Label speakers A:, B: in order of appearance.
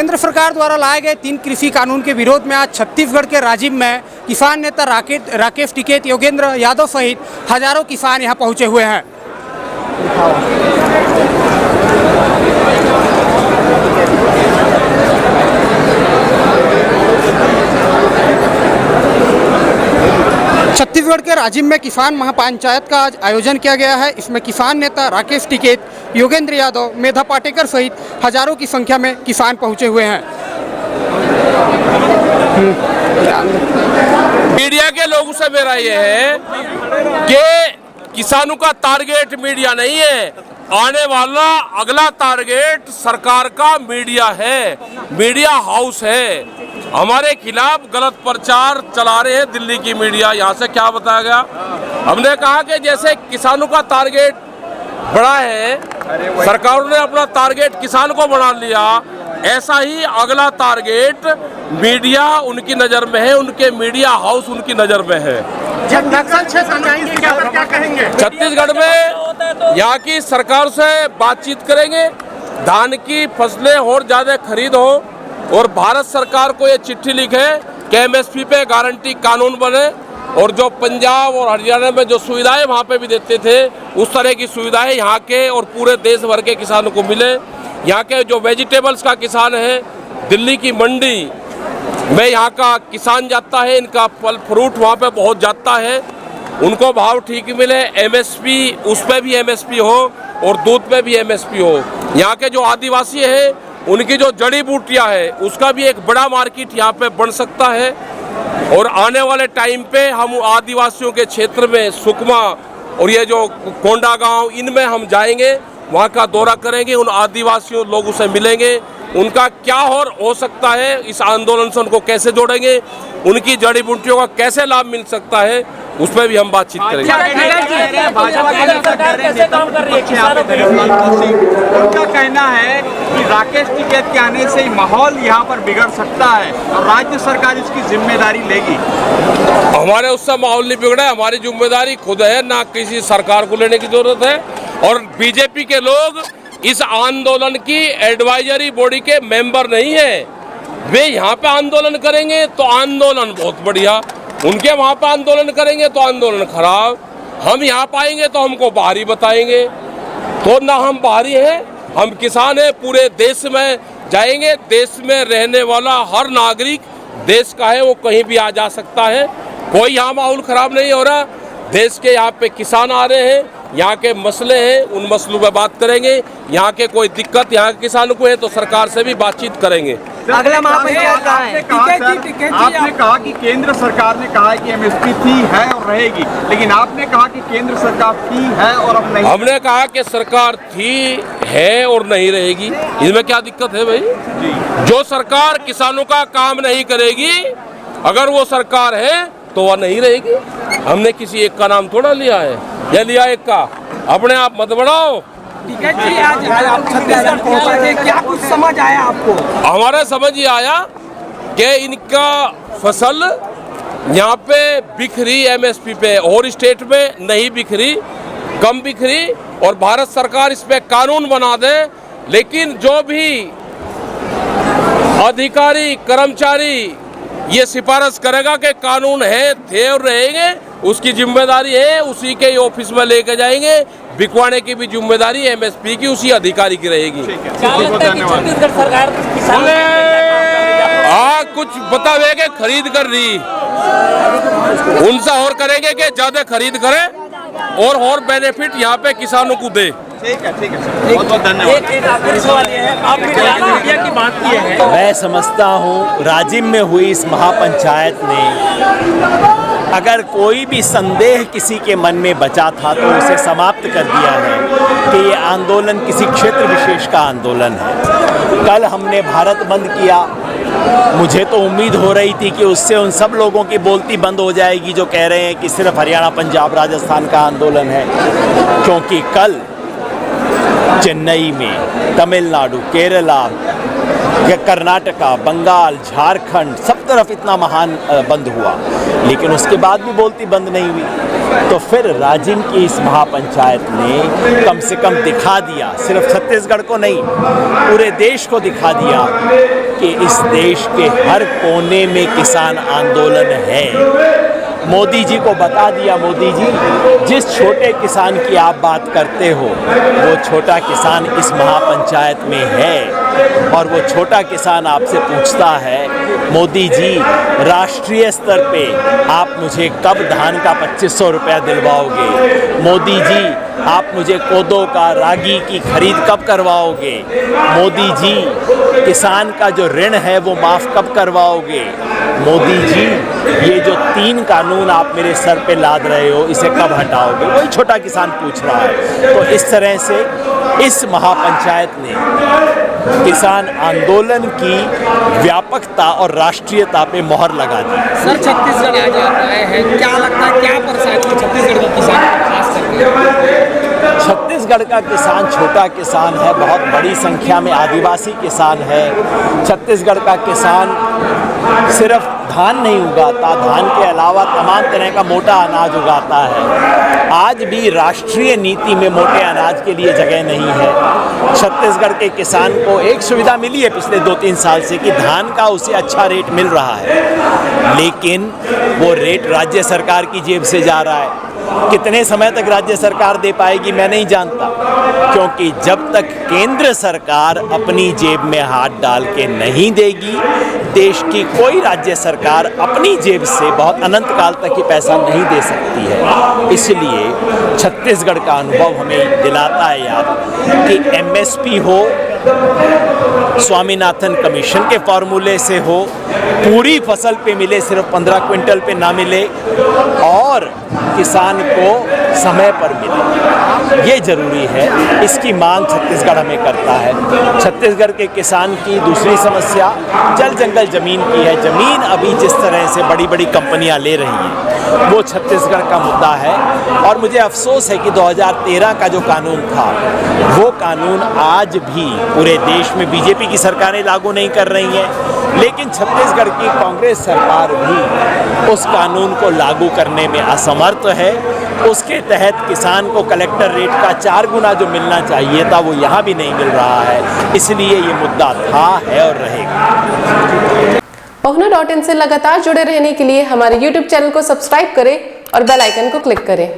A: केंद्र सरकार द्वारा लाए गए 3 कृषि कानून के विरोध में आज छत्तीसगढ़ के राजिम में किसान नेता राकेश टिकैत, योगेंद्र यादव सहित हजारों किसान यहां पहुंचे हुए हैं। छत्तीसगढ़ के राजिम में किसान महापंचायत का आज आयोजन किया गया है। इसमें किसान नेता राकेश टिकैत, योगेंद्र यादव, मेधा पाटेकर सहित हजारों की संख्या में किसान पहुंचे हुए हैं।
B: मीडिया के लोगों से मेरा ये है कि किसानों का टारगेट मीडिया नहीं है, आने वाला अगला टारगेट सरकार का मीडिया है, मीडिया हाउस है। हमारे खिलाफ गलत प्रचार चला रहे हैं दिल्ली की मीडिया। यहाँ से क्या बताया गया, हमने कहा कि जैसे किसानों का टारगेट बड़ा है, सरकारों ने अपना टारगेट किसान को बना लिया, ऐसा ही अगला टारगेट मीडिया उनकी नजर में है, उनके मीडिया हाउस उनकी नजर में है।
C: नक्सल क्षेत्र में जाएंगे, क्या कहेंगे?
B: छत्तीसगढ़ में यहाँ की सरकार से बातचीत करेंगे, धान की फसलें और ज्यादा खरीद हो, और भारत सरकार को ये चिट्ठी लिखे कि एमएसपी पे गारंटी कानून बने, और जो पंजाब और हरियाणा में जो सुविधाएं वहाँ पे भी देते थे, उस तरह की सुविधाएं यहाँ के और पूरे देश भर के किसानों को मिले। यहाँ के जो वेजिटेबल्स का किसान है, दिल्ली की मंडी में यहाँ का किसान जाता है, इनका फल फ्रूट वहाँ पे बहुत जाता है, उनको भाव ठीक मिले, एमएसपी उस पर भी एमएसपी हो और दूध पे भी एमएसपी हो। यहाँ के जो आदिवासी है, उनकी जो जड़ी बूटियाँ है, उसका भी एक बड़ा मार्केट यहाँ पे बन सकता है। और आने वाले टाइम पे हम आदिवासियों के क्षेत्र में सुकमा और ये जो कोंडा गांव, इनमें हम जाएंगे, वहाँ का दौरा करेंगे, उन आदिवासियों लोगों से मिलेंगे, उनका क्या और हो सकता है, इस आंदोलन से उनको कैसे जोड़ेंगे, उनकी जड़ी बूटियों का कैसे लाभ मिल सकता है, उस पर भी हम बातचीत करेंगे।
C: उनका कहना है कि राकेश टिकैत के आने से माहौल यहाँ पर बिगड़ सकता है और राज्य सरकार इसकी जिम्मेदारी लेगी।
B: हमारे उससे माहौल नहीं बिगड़ा है, हमारी जिम्मेदारी खुद है, ना किसी सरकार को लेने की जरूरत है। और बीजेपी के लोग इस आंदोलन की एडवाइजरी बॉडी के मेंबर नहीं है, वे यहाँ पे आंदोलन करेंगे तो आंदोलन बहुत बढ़िया, उनके वहाँ पे आंदोलन करेंगे तो आंदोलन खराब। हम यहाँ पाएंगे तो हमको बाहरी बताएंगे, तो ना हम बाहरी हैं, हम किसान हैं, पूरे देश में जाएंगे। देश में रहने वाला हर नागरिक देश का है, वो कहीं भी आ जा सकता है, कोई यहाँ माहौल खराब नहीं हो रहा। देश के यहाँ पे किसान आ रहे हैं, यहाँ के मसले हैं, उन मसलों पे बात करेंगे। यहाँ के कोई दिक्कत यहाँ के किसानों को है तो सरकार से भी बातचीत करेंगे।
C: अगला आपने कहा कि केंद्र सरकार ने कहा कि एमएसपी थी, है और रहेगी, लेकिन आपने कहा कि केंद्र सरकार थी, है और अब नहीं।
B: हमने कहा कि सरकार थी, है और नहीं रहेगी, इसमें क्या दिक्कत है भाई? जो सरकार किसानों का काम नहीं करेगी, अगर वो सरकार है तो वह नहीं रहेगी। हमने किसी एक का नाम थोड़ा लिया है, या लिया एक का, अपने आप मत बढ़ाओ।
A: टिकैत जी, आज आप छत्तीसगढ़ पहुंचे, क्या कुछ समझ आया आपको?
B: हमारे समझ ये आया कि इनका फसल यहाँ पे बिखरी एमएसपी पे, और स्टेट में नहीं बिखरी, कम बिखरी, और भारत सरकार इस पे कानून बना दे। लेकिन जो भी अधिकारी कर्मचारी ये सिफारिश करेगा कि कानून है, थे और रहेंगे, उसकी जिम्मेदारी है, उसी के ऑफिस में लेके जाएंगे। बिकवाने की भी जिम्मेदारी एमएसपी की उसी अधिकारी की रहेगी।
C: छत्तीसगढ़ सरकार
B: कुछ बतावे के खरीद कर रही, उनसे और करेंगे कि ज्यादा खरीद करें और बेनिफिट यहाँ पे किसानों को दे।
C: ठीक है बहुत बहुत धन्यवाद। एक आखिरी सवाल ये है, आपने मीडिया की बात की है,
D: मैं समझता हूँ राजिम में हुई इस महापंचायत ने अगर कोई भी संदेह किसी के मन में बचा था तो उसे समाप्त कर दिया है कि ये आंदोलन किसी क्षेत्र विशेष का आंदोलन है। कल हमने भारत बंद किया, मुझे तो उम्मीद हो रही थी कि उससे उन सब लोगों की बोलती बंद हो जाएगी जो कह रहे हैं कि सिर्फ हरियाणा, पंजाब, राजस्थान का आंदोलन है, क्योंकि कल चेन्नई में, तमिलनाडु, केरला, कर्नाटका, बंगाल, झारखंड, सब तरफ इतना महान बंद हुआ। लेकिन उसके बाद भी बोलती बंद नहीं हुई। तो फिर राजिम की इस महापंचायत ने कम से कम दिखा दिया, सिर्फ छत्तीसगढ़ को नहीं पूरे देश को दिखा दिया कि इस देश के हर कोने में किसान आंदोलन है। मोदी जी को बता दिया, मोदी जी जिस छोटे किसान की आप बात करते हो वो छोटा किसान इस महापंचायत में है। और वो छोटा किसान आपसे पूछता है, मोदी जी राष्ट्रीय स्तर पे आप मुझे कब धान का 2500 रुपया दिलवाओगे? मोदी जी आप मुझे कोदो का, रागी की खरीद कब करवाओगे? मोदी जी किसान का जो ऋण है वो माफ़ कब करवाओगे? मोदी जी ये जो 3 कानून आप मेरे सर पे लाद रहे हो इसे कब हटाओगे? वही छोटा किसान पूछ रहा है। तो इस तरह से इस महापंचायत ने किसान आंदोलन की व्यापकता और राष्ट्रीयता पे मोहर लगा दी।
A: सर छत्तीसगढ़ आज आप आए हैं, क्या लगता है क्या परेशानी छत्तीसगढ़ के किसान को खास करके?
D: छत्तीसगढ़ का किसान छोटा किसान है, बहुत बड़ी संख्या में आदिवासी किसान है। छत्तीसगढ़ का किसान सिर्फ धान नहीं उगाता, धान के अलावा तमाम तरह का मोटा अनाज उगाता है। आज भी राष्ट्रीय नीति में मोटे अनाज के लिए जगह नहीं है। छत्तीसगढ़ के किसान को एक सुविधा मिली है पिछले 2-3 साल से कि धान का उसे अच्छा रेट मिल रहा है, लेकिन वो रेट राज्य सरकार की जेब से जा रहा है। कितने समय तक राज्य सरकार दे पाएगी मैं नहीं जानता, क्योंकि जब तक केंद्र सरकार अपनी जेब में हाथ डाल के नहीं देगी, देश की कोई राज्य सरकार अपनी जेब से बहुत अनंत काल तक ही पैसा नहीं दे सकती है। इसलिए छत्तीसगढ़ का अनुभव हमें दिलाता है याद कि एमएसपी हो, स्वामीनाथन कमीशन के फॉर्मूले से हो, पूरी फसल पे मिले सिर्फ 15 क्विंटल पे ना मिले, और किसान को समय पर मिले, ये जरूरी है। इसकी मांग छत्तीसगढ़ हमें करता है। छत्तीसगढ़ के किसान की दूसरी समस्या जल जंगल ज़मीन की है। ज़मीन अभी जिस तरह से बड़ी बड़ी कंपनियां ले रही हैं वो छत्तीसगढ़ का मुद्दा है। और मुझे अफसोस है कि 2013 का जो कानून था वो कानून आज भी पूरे देश में बीजेपी की सरकारें लागू नहीं कर रही हैं, लेकिन छत्तीसगढ़ की कांग्रेस सरकार भी उस कानून को लागू करने में असमर्थ है। उसके तहत किसान को कलेक्टर रेट का 4 गुना जो मिलना चाहिए था वो यहाँ भी नहीं मिल रहा है। इसलिए ये मुद्दा था, है और रहेगा।
E: पहुना.in से लगातार जुड़े रहने के लिए हमारे YouTube चैनल को सब्सक्राइब करें और बेल आइकन को क्लिक करें।